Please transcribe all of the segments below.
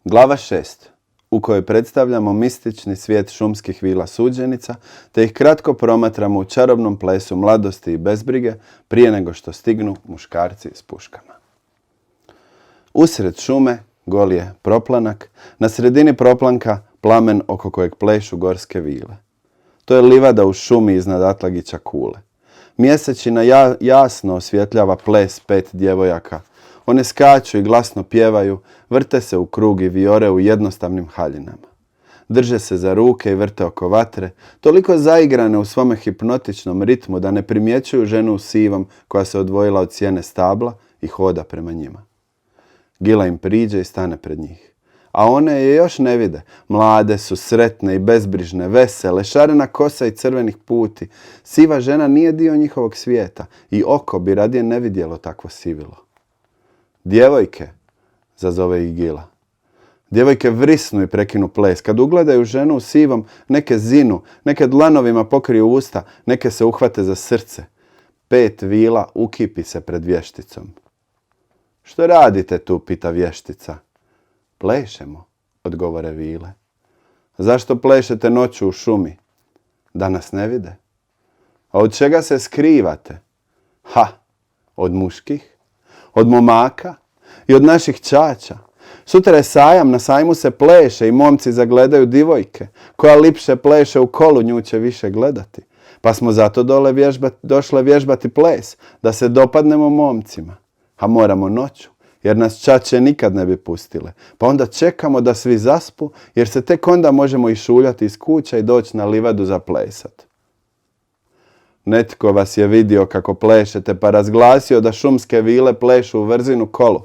Glava 6, u kojoj predstavljamo mistični svijet šumskih vila suđenica, te ih kratko promatramo u čarobnom plesu mladosti i bezbrige prije nego što stignu muškarci s puškama. Usred šume gol je proplanak, na sredini proplanka plamen oko kojeg plešu gorske vile. To je livada u šumi iznad Atlagića kule. Mjesečina jasno osvjetljava ples 5 djevojaka. One skaču i glasno pjevaju, vrte se u krug i vijore u jednostavnim haljinama. Drže se za ruke i vrte oko vatre, toliko zaigrane u svome hipnotičnom ritmu da ne primjećuju ženu u sivom koja se odvojila od sjene stabla i hoda prema njima. Gila im priđe i stane pred njih. A one je još ne vide. Mlade su, sretne i bezbrižne, vesele, šarena kosa i crvenih puti. Siva žena nije dio njihovog svijeta i oko bi radije ne vidjelo takvo sivilo. Djevojke, zazove ih Gila. Djevojke vrisnu i prekinu ples. Kad ugledaju ženu u sivom, neke zinu, neke dlanovima pokriju usta, neke se uhvate za srce. 5 vila ukipi se pred vješticom. Što radite tu, pita vještica. Plešemo, odgovore vile. Zašto plešete noću u šumi? Da nas ne vide. A od čega se skrivate? Ha, od muških, od momaka i od naših ćaća. Sutra je sajam, na sajmu se pleše i momci zagledaju divojke. Koja lipše pleše u kolu, nju će više gledati. Pa smo zato došle vježbati ples, da se dopadnemo momcima. A moramo noću, jer nas ćaće nikad ne bi pustile. Pa onda čekamo da svi zaspu, jer se tek onda možemo išuljati iz kuća i doći na livadu za plesat. Netko vas je vidio kako plešete, pa razglasio da šumske vile plešu u vrzinu kolu.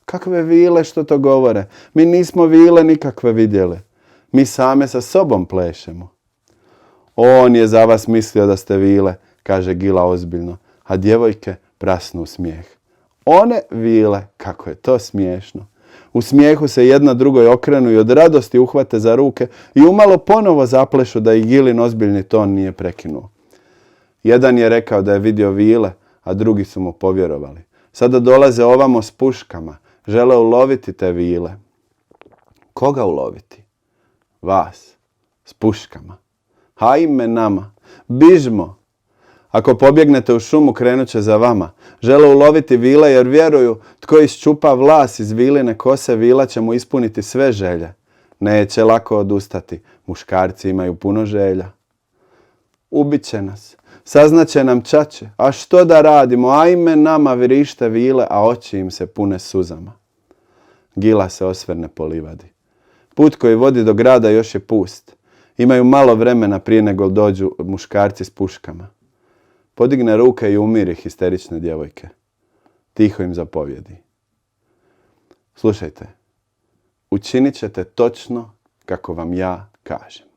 Kakve vile, što to govore? Mi nismo vile nikakve vidjeli. Mi same sa sobom plešemo. On je za vas mislio da ste vile, kaže Gila ozbiljno, a djevojke prasnu u smijeh. One vile, kako je to smiješno. U smijehu se jedna drugoj okrenu i od radosti uhvate za ruke i umalo ponovo zaplešu da ih Gilin ozbiljni ton nije prekinuo. Jedan je rekao da je vidio vile, a drugi su mu povjerovali. Sada dolaze ovamo s puškama, žele uloviti te vile. Koga uloviti? Vas, s puškama. Hajme nama, bižmo. Ako pobjegnete u šumu, krenut će za vama. Žele uloviti vile jer vjeruju, tko iščupa vlas iz viline kose, vila će mu ispuniti sve želje. Neće lako odustati, muškarci imaju puno želja. Ubit će nas, saznaće nam ćaće, a što da radimo, ajme nama, vrište vile, a oči im se pune suzama. Gila se osvrne po livadi. Put koji vodi do grada još je pust. Imaju malo vremena prije nego dođu muškarci s puškama. Podigne ruke i umiri histerične djevojke. Tiho im zapovjedi. Slušajte, učinit ćete točno kako vam ja kažem.